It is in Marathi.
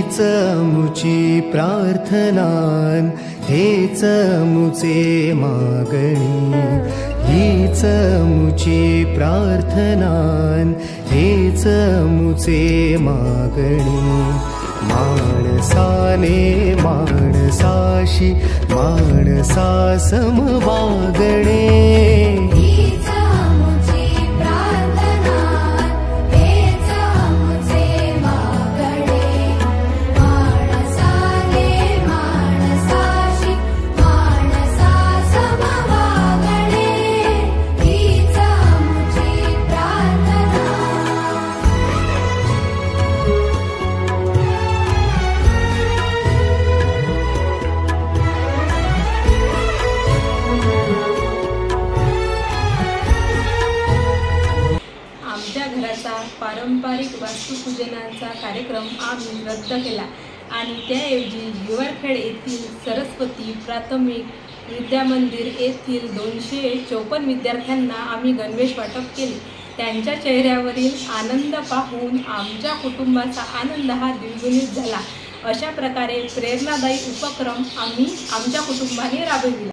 हीच मुची प्रार्थनान, हेच मुचे मागणी। हीच मुची प्रार्थनान, हेच मुचे मागणी। माणसाने माणसाशी माणसा सम वागणे। आमच्या घराचा पारंपरिक वास्तुपूजनाचा कार्यक्रम आम्ही रद्द केला आणि त्याऐवजी हिवरखेड येथील सरस्वती प्राथमिक विद्यामंदिर येथील 254 विद्यार्थ्यांना आम्ही गणवेश वाटप केले। त्यांच्या चेहऱ्यावरील आनंद पाहून आमच्या कुटुंबाचा आनंद हा द्विगुणित झाला। अशा प्रकारे प्रेरणादायी उपक्रम आम्ही आमच्या कुटुंबाने राबविला।